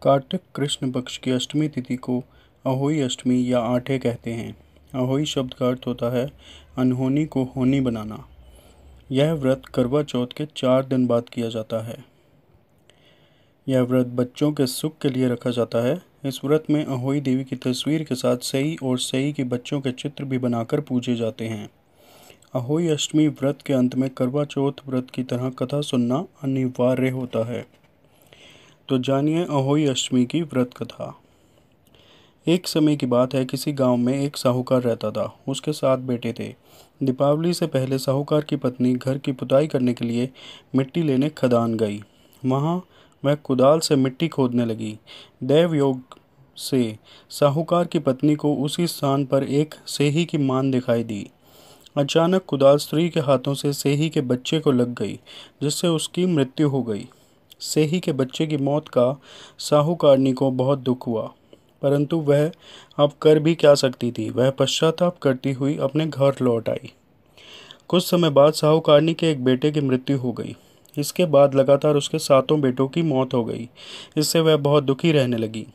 कार्तिक कृष्ण पक्ष की अष्टमी तिथि को अहोई अष्टमी या आठे कहते हैं। अहोई शब्द का अर्थ होता है अनहोनी को होनी बनाना। यह व्रत करवा चौथ के 4 दिन बाद किया जाता है। यह व्रत बच्चों के सुख के लिए रखा जाता है। इस व्रत में अहोई देवी की तस्वीर के साथ सई और सई के बच्चों के चित्र भी बनाकर पूजे जाते हैं। अहोई अष्टमी व्रत के अंत में करवा चौथ व्रत की तरह कथा सुनना अनिवार्य होता है। तो जानिए अहोई अष्टमी की व्रत कथा। एक समय की बात है, किसी गांव में एक साहूकार रहता था। उसके 7 बेटे थे। दीपावली से पहले साहूकार की पत्नी घर की पुताई करने के लिए मिट्टी लेने खदान गई। वहां वह कुदाल से मिट्टी खोदने लगी। दैव योग से साहूकार की पत्नी को उसी स्थान पर एक सेही की मान दिखाई दी। अचानक कुदाल स्त्री के हाथों से सेही के बच्चे को लग गई, जिससे उसकी मृत्यु हो गई। सेही के बच्चे की मौत का साहूकारनी को बहुत दुख हुआ, परंतु वह अब कर भी क्या सकती थी। वह पश्चाताप करती हुई अपने घर लौट आई। कुछ समय बाद साहूकारनी के एक बेटे की मृत्यु हो गई। इसके बाद लगातार उसके 7 बेटों की मौत हो गई। इससे वह बहुत दुखी रहने लगी।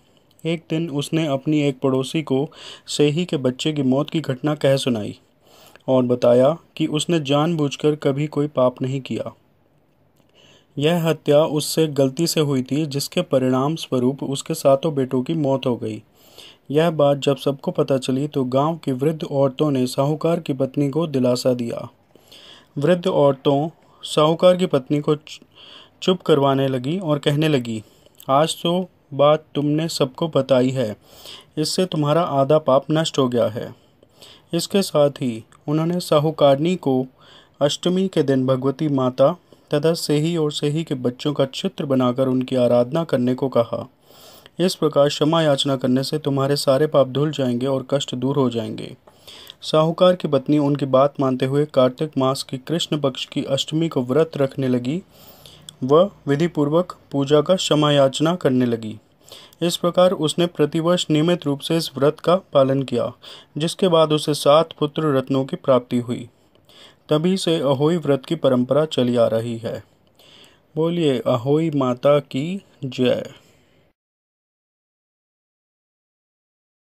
एक दिन उसने अपनी एक पड़ोसी को सेही के बच्चे की मौत की घटना कह सुनाई और बताया कि उसने जानबूझकर कभी कोई पाप नहीं किया। यह हत्या उससे गलती से हुई थी, जिसके परिणाम स्वरूप उसके 7 बेटों की मौत हो गई। यह बात जब सबको पता चली तो गांव की वृद्ध औरतों ने साहूकार की पत्नी को दिलासा दिया। वृद्ध औरतों साहूकार की पत्नी को चुप करवाने लगी और कहने लगी, आज तो बात तुमने सबको बताई है, इससे तुम्हारा आधा पाप नष्ट हो गया है। इसके साथ ही उन्होंने साहूकारनी को अष्टमी के दिन भगवती माता तथा सेही और सेही के बच्चों का चित्र बनाकर उनकी आराधना करने को कहा। इस प्रकार क्षमा याचना करने से तुम्हारे सारे पाप धुल जाएंगे और कष्ट दूर हो जाएंगे। साहूकार की पत्नी उनकी बात मानते हुए कार्तिक मास की कृष्ण पक्ष की अष्टमी को व्रत रखने लगी। वह विधि पूर्वक पूजा का क्षमा याचना करने लगी। इस प्रकार उसने प्रतिवर्ष नियमित रूप से इस व्रत का पालन किया, जिसके बाद उसे 7 पुत्र रत्नों की प्राप्ति हुई। तभी से अहोई व्रत की परंपरा चली आ रही है। बोलिए अहोई माता की जय।